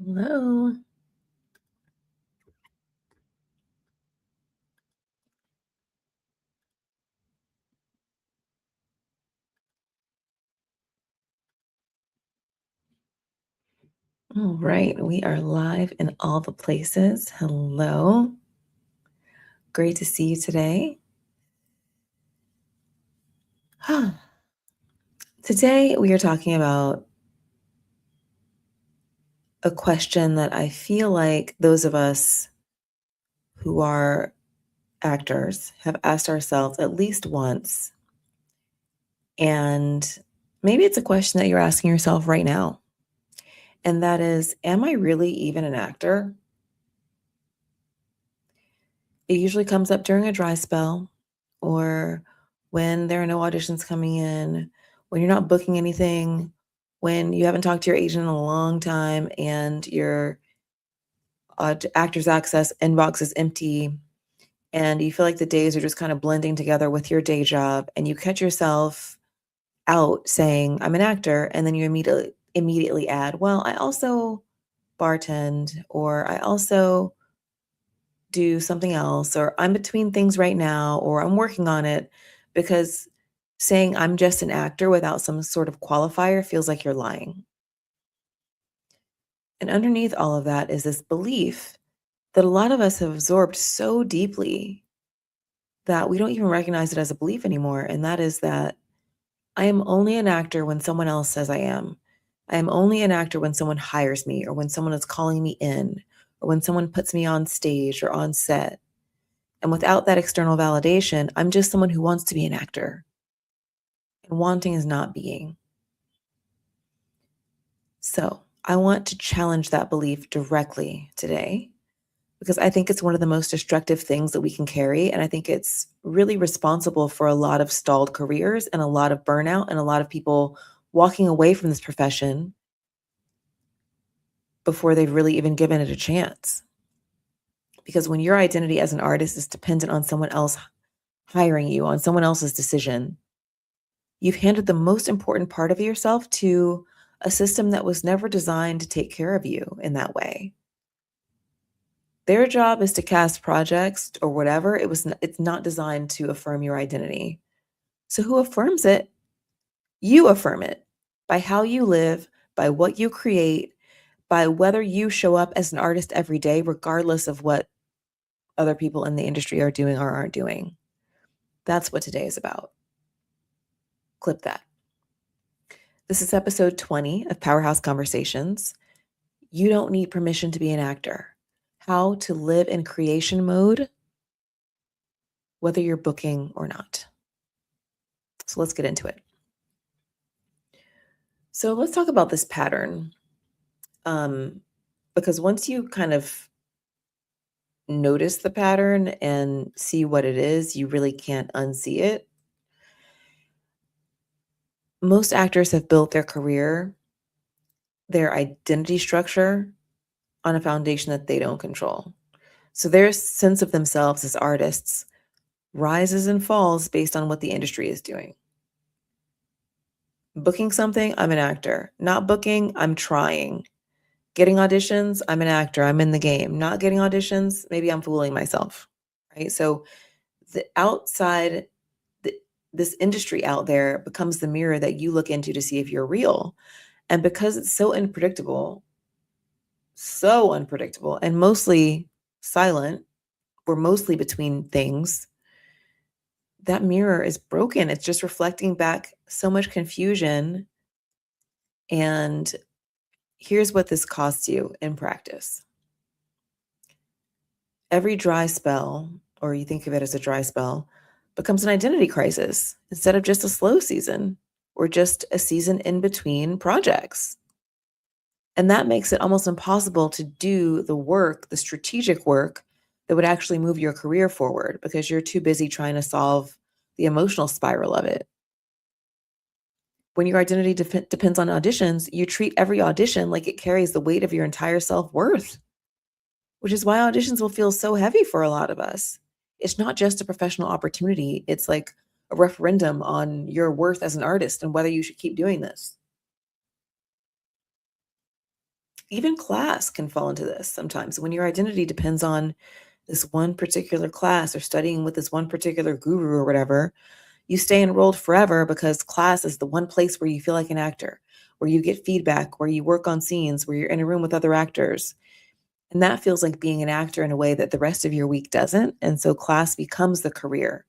Hello. All right, we are live in all the places. Hello. Great to see you today. Today, we are talking about a question that I feel like those of us who are actors have asked ourselves at least once. And maybe it's a question that you're asking yourself right now. And that is, am I really even an actor? It usually comes up during a dry spell or when there are no auditions coming in, when you're not booking anything, when you haven't talked to your agent in a long time and your Actors Access inbox is empty and you feel like the days are just kind of blending together with your day job and you catch yourself out saying, I'm an actor, and then you immediately add, well, I also bartend, or I also do something else, or I'm between things right now, or I'm working on it, because saying I'm just an actor without some sort of qualifier feels like you're lying. And underneath all of that is this belief that a lot of us have absorbed so deeply that we don't even recognize it as a belief anymore. And that is that I am only an actor when someone else says I am. I am only an actor when someone hires me, or when someone is calling me in, or when someone puts me on stage or on set. And without that external validation, I'm just someone who wants to be an actor. And wanting is not being. So I want to challenge that belief directly today because I think it's one of the most destructive things that we can carry. And I think it's really responsible for a lot of stalled careers and a lot of burnout and a lot of people walking away from this profession before they've really even given it a chance. Because when your identity as an artist is dependent on someone else hiring you, on someone else's decision, you've handed the most important part of yourself to a system that was never designed to take care of you in that way. Their job is to cast projects or whatever. It's not designed to affirm your identity. So who affirms it? You affirm it by how you live, by what you create, by whether you show up as an artist every day, regardless of what other people in the industry are doing or aren't doing. That's what today is about. Clip that. This is episode 20 of Powerhouse Conversations. You don't need permission to be an actor. How to live in creation mode, whether you're booking or not. So let's get into it. So let's talk about this pattern. Because once you kind of notice the pattern and see what it is, you really can't unsee it. Most actors have built their career, their identity structure on a foundation that they don't control. So their sense of themselves as artists rises and falls based on what the industry is doing. Booking something, I'm an actor. Not booking, I'm trying. Getting auditions, I'm an actor. I'm in the game. Not getting auditions, maybe I'm fooling myself. Right? So the outside, this industry out there becomes the mirror that you look into to see if you're real. And because it's so unpredictable, and mostly silent, we're mostly between things, that mirror is broken. It's just reflecting back so much confusion. And here's what this costs you in practice. Every dry spell, or you think of it as a dry spell, becomes an identity crisis instead of just a slow season or just a season in between projects. And that makes it almost impossible to do the work, the strategic work that would actually move your career forward because you're too busy trying to solve the emotional spiral of it. When your identity depends on auditions, you treat every audition like it carries the weight of your entire self-worth, which is why auditions will feel so heavy for a lot of us. It's not just a professional opportunity. It's like a referendum on your worth as an artist and whether you should keep doing this. Even class can fall into this sometimes. When your identity depends on this one particular class or studying with this one particular guru or whatever, you stay enrolled forever because class is the one place where you feel like an actor, where you get feedback, where you work on scenes, where you're in a room with other actors. And that feels like being an actor in a way that the rest of your week doesn't. And so class becomes the career.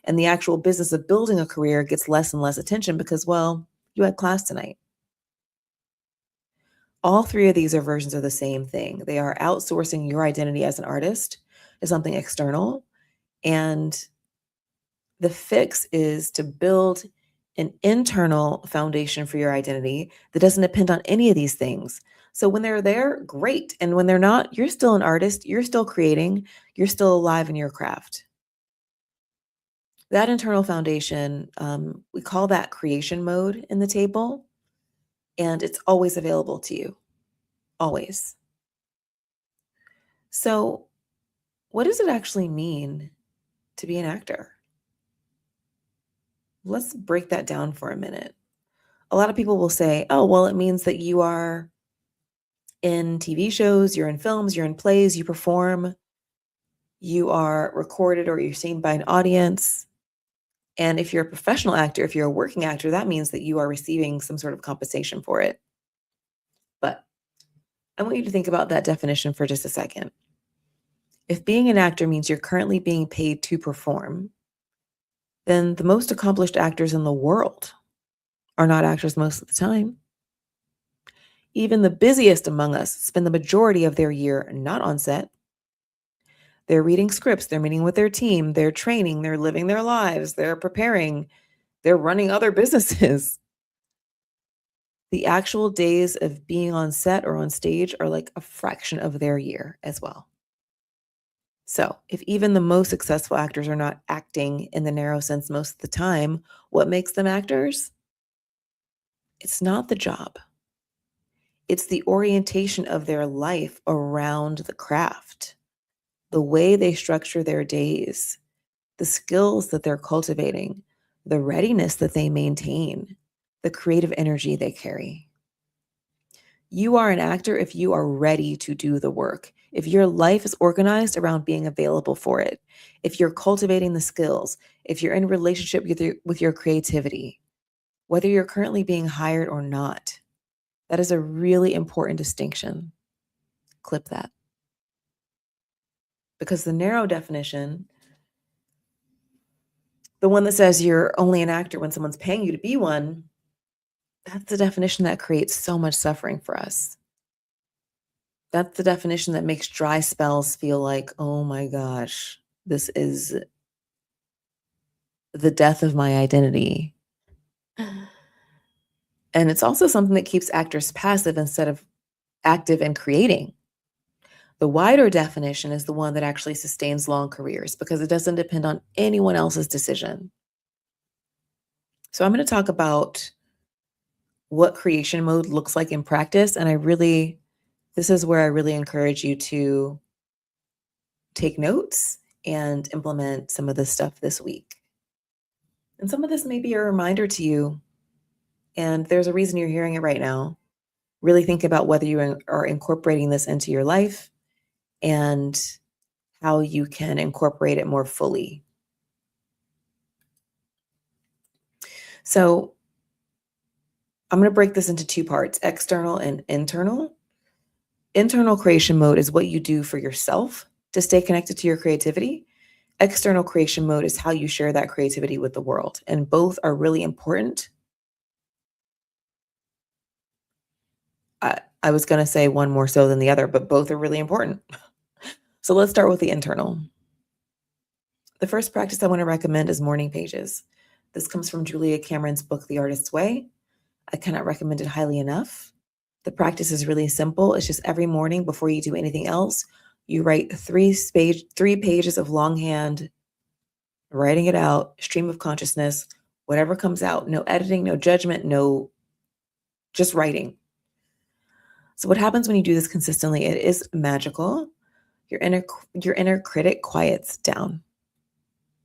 And the actual business of building a career gets less and less attention because, well, you had class tonight. All three of these are versions of the same thing. They are outsourcing your identity as an artist to something external. And the fix is to build an internal foundation for your identity that doesn't depend on any of these things. So when they're there, great. And when they're not, you're still an artist, you're still creating, you're still alive in your craft. That internal foundation, we call that creation mode in the table, and it's always available to you, always. So, what does it actually mean to be an actor? Let's break that down for a minute. A lot of people will say, oh, well, it means that you are in TV shows, you're in films, you're in plays, you perform, you are recorded or you're seen by an audience. And if you're a professional actor, if you're a working actor, that means that you are receiving some sort of compensation for it. But I want you to think about that definition for just a second. If being an actor means you're currently being paid to perform, then the most accomplished actors in the world are not actors most of the time. Even the busiest among us spend the majority of their year not on set. They're reading scripts, they're meeting with their team, they're training, they're living their lives, they're preparing, they're running other businesses. The actual days of being on set or on stage are like a fraction of their year as well. So, if even the most successful actors are not acting in the narrow sense most of the time, what makes them actors? It's not the job. It's the orientation of their life around the craft, the way they structure their days, the skills that they're cultivating, the readiness that they maintain, the creative energy they carry. You are an actor if you are ready to do the work, if your life is organized around being available for it, if you're cultivating the skills, if you're in relationship with your creativity, whether you're currently being hired or not. That is a really important distinction. Clip that. Because the narrow definition, the one that says you're only an actor when someone's paying you to be one, that's the definition that creates so much suffering for us. That's the definition that makes dry spells feel like, oh my gosh, this is the death of my identity. And it's also something that keeps actors passive instead of active and creating. The wider definition is the one that actually sustains long careers because it doesn't depend on anyone else's decision. So I'm going to talk about what creation mode looks like in practice. And this is where I really encourage you to take notes and implement some of this stuff this week. And some of this may be a reminder to you, and there's a reason you're hearing it right now. Really think about whether you are incorporating this into your life and how you can incorporate it more fully. So I'm going to break this into two parts, external and internal. Internal creation mode is what you do for yourself to stay connected to your creativity. External creation mode is how you share that creativity with the world. And both are really important. I was going to say one more so than the other, but both are really important. So let's start with the internal. The first practice I want to recommend is morning pages. This comes from Julia Cameron's book, The Artist's Way. I cannot recommend it highly enough. The practice is really simple. It's just every morning before you do anything else, you write three pages of longhand, writing it out, stream of consciousness, whatever comes out, no editing, no judgment, just writing. So what happens when you do this consistently? It is magical. Your inner critic quiets down.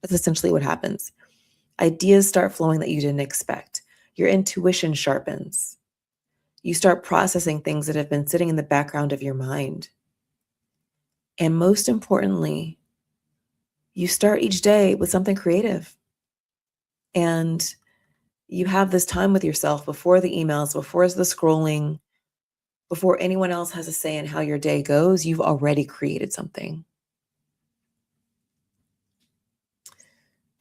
That's essentially what happens. Ideas start flowing that you didn't expect. Your intuition sharpens. You start processing things that have been sitting in the background of your mind. And most importantly, you start each day with something creative. And you have this time with yourself before the emails, before the scrolling, before anyone else has a say in how your day goes. You've already created something.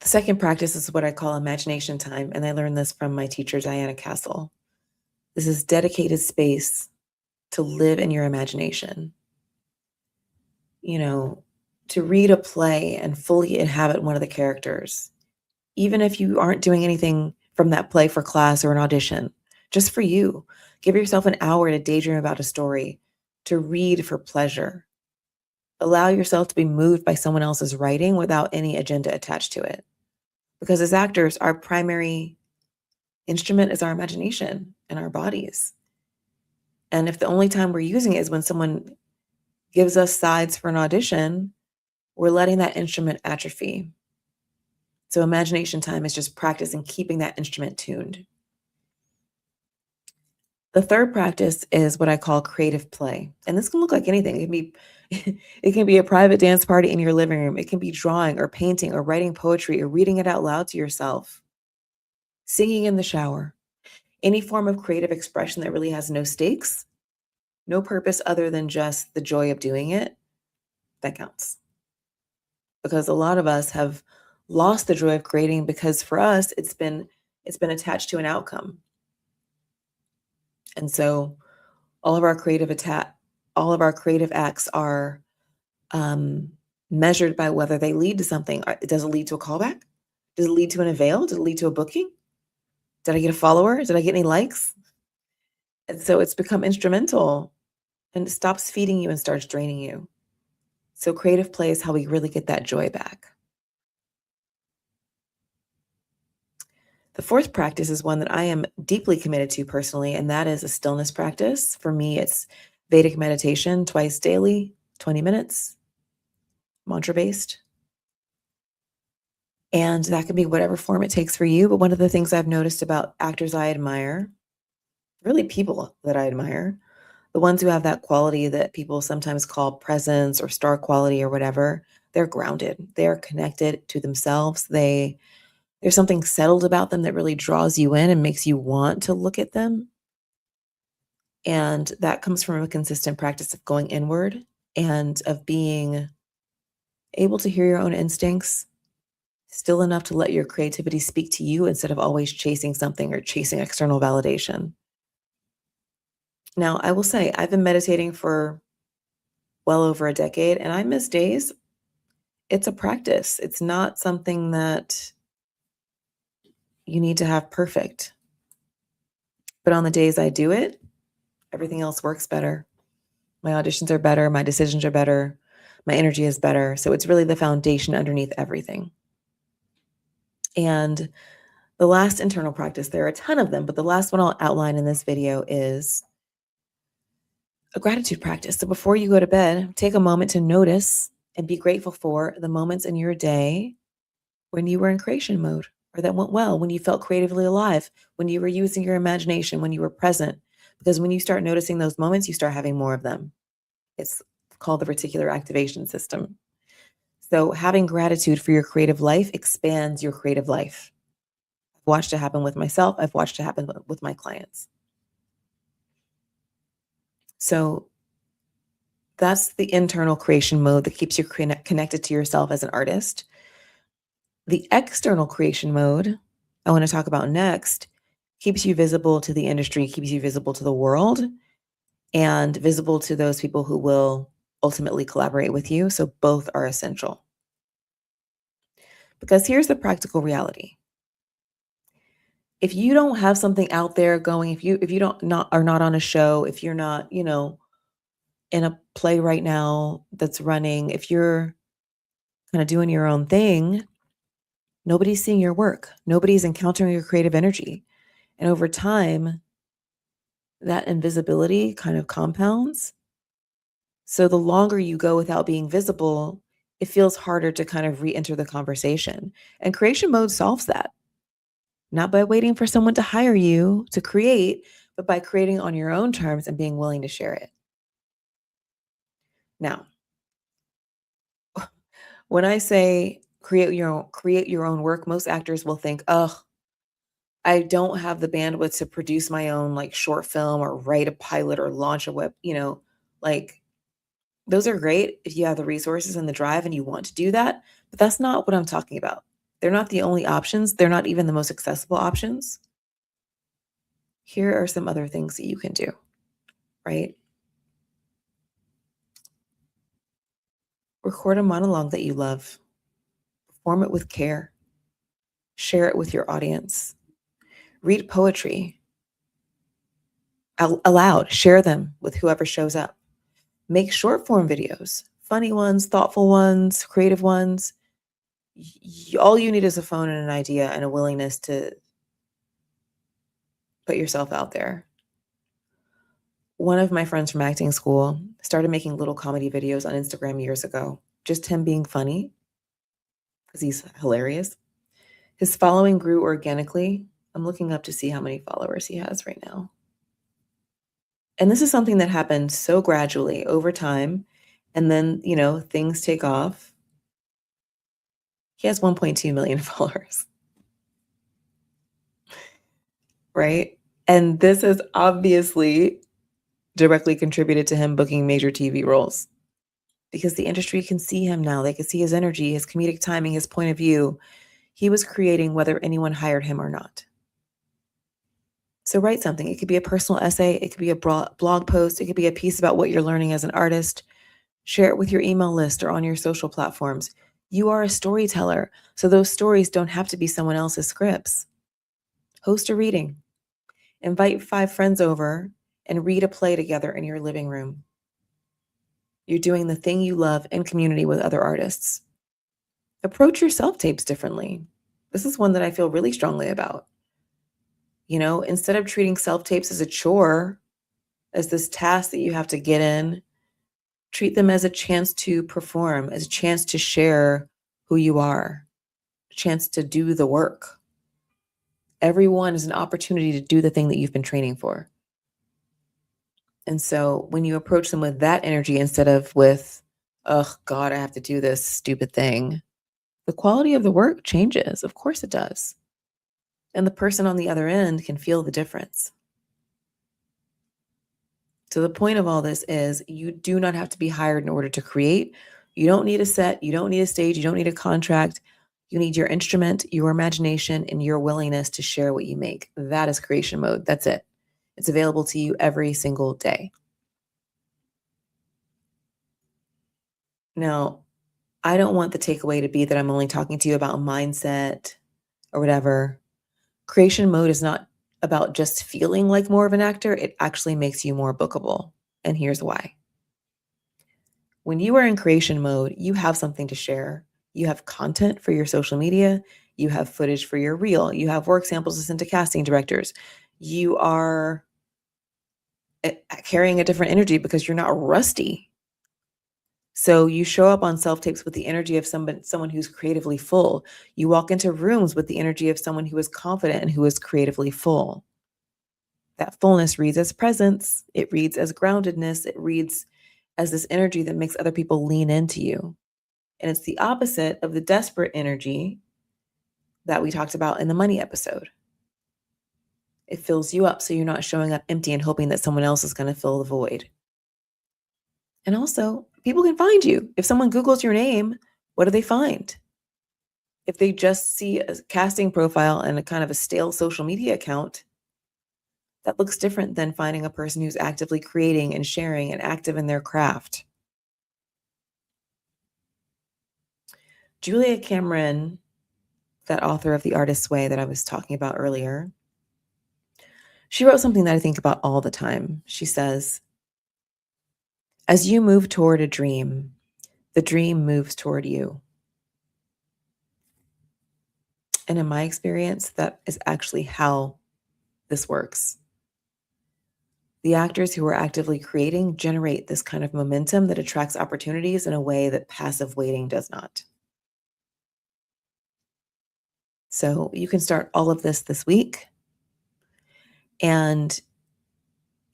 The second practice is what I call imagination time, and I learned this from my teacher, Diana Castle. This is dedicated space to live in your imagination. You know, to read a play and fully inhabit one of the characters, even if you aren't doing anything from that play for class or an audition, just for you. Give yourself an hour to daydream about a story, to read for pleasure. Allow yourself to be moved by someone else's writing without any agenda attached to it. Because as actors, our primary instrument is our imagination and our bodies. And if the only time we're using it is when someone gives us sides for an audition, we're letting that instrument atrophy. So imagination time is just practicing keeping that instrument tuned. The third practice is what I call creative play. And this can look like anything. It can be it can be a private dance party in your living room. It can be drawing or painting or writing poetry or reading it out loud to yourself. Singing in the shower. Any form of creative expression that really has no stakes, no purpose other than just the joy of doing it, that counts. Because a lot of us have lost the joy of creating because for us it's been attached to an outcome. And so all of our creative acts are measured by whether they lead to something. Does it lead to a callback? Does it lead to an avail? Does it lead to a booking? Did I get a follower? Did I get any likes? And so it's become instrumental and it stops feeding you and starts draining you. So creative play is how we really get that joy back. The fourth practice is one that I am deeply committed to personally, and that is a stillness practice. For me, it's Vedic meditation twice daily, 20 minutes, mantra-based. And that can be whatever form it takes for you. But one of the things I've noticed about actors I admire, really people that I admire, the ones who have that quality that people sometimes call presence or star quality or whatever, they're grounded. They're connected to themselves. There's something settled about them that really draws you in and makes you want to look at them. And that comes from a consistent practice of going inward and of being able to hear your own instincts, still enough to let your creativity speak to you instead of always chasing something or chasing external validation. Now, I will say I've been meditating for well over a decade and I miss days. It's a practice. It's not something that you need to have perfect. But on the days I do it, everything else works better. My auditions are better. My decisions are better. My energy is better. So it's really the foundation underneath everything. And the last internal practice, there are a ton of them, but the last one I'll outline in this video is a gratitude practice. So before you go to bed, take a moment to notice and be grateful for the moments in your day when you were in creation mode or that went well, when you felt creatively alive, when you were using your imagination, when you were present. Because when you start noticing those moments, you start having more of them. It's called the reticular activation system. So having gratitude for your creative life expands your creative life. I've watched it happen with myself. I've watched it happen with my clients. So that's the internal creation mode that keeps you connected to yourself as an artist. The external creation mode I want to talk about next keeps you visible to the industry, keeps you visible to the world, and visible to those people who will ultimately collaborate with you. So both are essential. Because here's the practical reality. If you don't have something out there going, if you are not on a show, if you're not, in a play right now that's running, if you're kind of doing your own thing, nobody's seeing your work. Nobody's encountering your creative energy. And over time, that invisibility kind of compounds. So the longer you go without being visible, it feels harder to kind of re-enter the conversation. And creation mode solves that. Not by waiting for someone to hire you to create, but by creating on your own terms and being willing to share it. Now, when I say create your own work, most actors will think, "Oh, I don't have the bandwidth to produce my own like short film or write a pilot or launch a web, like those are great if you have the resources and the drive and you want to do that, but that's not what I'm talking about. They're not the only options. They're not even the most accessible options. Here are some other things that you can do, right? Record a monologue that you love, perform it with care, share it with your audience, read poetry aloud, share them with whoever shows up. Make short form videos, funny ones, thoughtful ones, creative ones. All you need is a phone and an idea and a willingness to put yourself out there. One of my friends from acting school started making little comedy videos on Instagram years ago, just him being funny because he's hilarious. His following grew organically. I'm looking up to see how many followers he has right now. And this is something that happened so gradually over time. And then, things take off. He has 1.2 million followers, right? And this has obviously directly contributed to him booking major TV roles because the industry can see him now. They can see his energy, his comedic timing, his point of view. He was creating whether anyone hired him or not. So write something. It could be a personal essay. It could be a blog post. It could be a piece about what you're learning as an artist. Share it with your email list or on your social platforms. You are a storyteller, so those stories don't have to be someone else's scripts. Host a reading. Invite 5 friends over and read a play together in your living room. You're doing the thing you love in community with other artists. Approach your self-tapes differently. This is one that I feel really strongly about. Instead of treating self-tapes as a chore, as this task that you have to get in, treat them as a chance to perform, as a chance to share who you are, a chance to do the work. Everyone is an opportunity to do the thing that you've been training for. And so when you approach them with that energy instead of with, oh God, I have to do this stupid thing, the quality of the work changes. Of course it does. And the person on the other end can feel the difference. So the point of all this is you do not have to be hired in order to create. You don't need a set. You don't need a stage. You don't need a contract. You need your instrument, your imagination, and your willingness to share what you make. That is creation mode. That's it. It's available to you every single day. Now, I don't want the takeaway to be that I'm only talking to you about mindset or whatever. Creation mode is not about just feeling like more of an actor. It actually makes you more bookable. And here's why. When you are in creation mode, you have something to share. You have content for your social media. You have footage for your reel. You have work samples to send to casting directors. You are carrying a different energy because you're not rusty. So you show up on self-tapes with the energy of someone who's creatively full. You walk into rooms with the energy of someone who is confident and who is creatively full. That fullness reads as presence. It reads as groundedness. It reads as this energy that makes other people lean into you. And it's the opposite of the desperate energy that we talked about in the money episode. It fills you up so you're not showing up empty and hoping that someone else is going to fill the void. And also, people can find you. If someone Googles your name, what do they find? If they just see a casting profile and a kind of a stale social media account, that looks different than finding a person who's actively creating and sharing and active in their craft. Julia Cameron, that author of The Artist's Way that I was talking about earlier, she wrote something that I think about all the time. She says, as you move toward a dream, the dream moves toward you. And in my experience, that is actually how this works. The actors who are actively creating generate this kind of momentum that attracts opportunities in a way that passive waiting does not. So you can start all of this week. And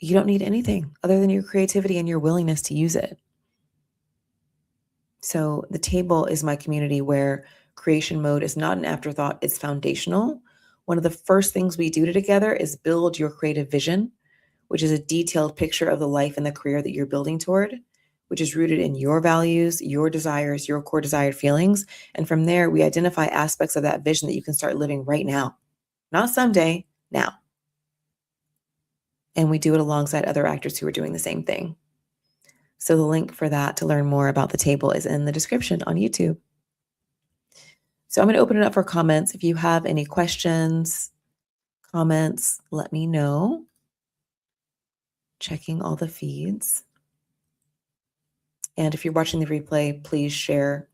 You don't need anything other than your creativity and your willingness to use it. So the table is my community where creation mode is not an afterthought, it's foundational. One of the first things we do together is build your creative vision, which is a detailed picture of the life and the career that you're building toward, which is rooted in your values, your desires, your core desired feelings. And from there, we identify aspects of that vision that you can start living right now, not someday, now. And we do it alongside other actors who are doing the same thing. So the link for that to learn more about the table is in the description on YouTube. So I'm going to open it up for comments. If you have any questions, comments, let me know. Checking all the feeds. And if you're watching the replay, please share.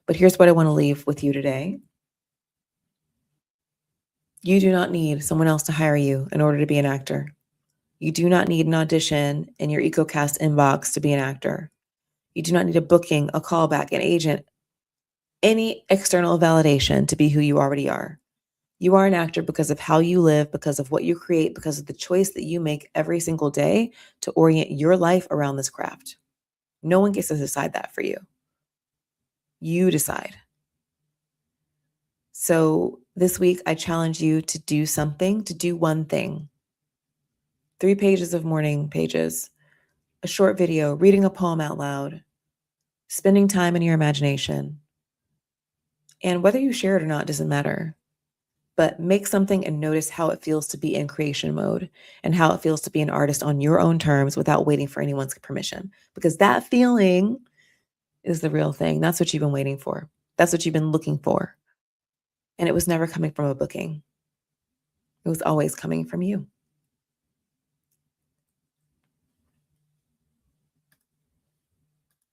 But here's what I want to leave with you today. You do not need someone else to hire you in order to be an actor. You do not need an audition in your EcoCast inbox to be an actor. You do not need a booking, a callback, an agent, any external validation to be who you already are. You are an actor because of how you live, because of what you create, because of the choice that you make every single day to orient your life around this craft. No one gets to decide that for you. You decide. So this week, I challenge you to do something, to do one thing. 3 pages of morning pages, a short video, reading a poem out loud, spending time in your imagination. And whether you share it or not doesn't matter. But make something and notice how it feels to be in creation mode and how it feels to be an artist on your own terms without waiting for anyone's permission. Because that feeling is the real thing. That's what you've been waiting for. That's what you've been looking for. And it was never coming from a booking. It was always coming from you.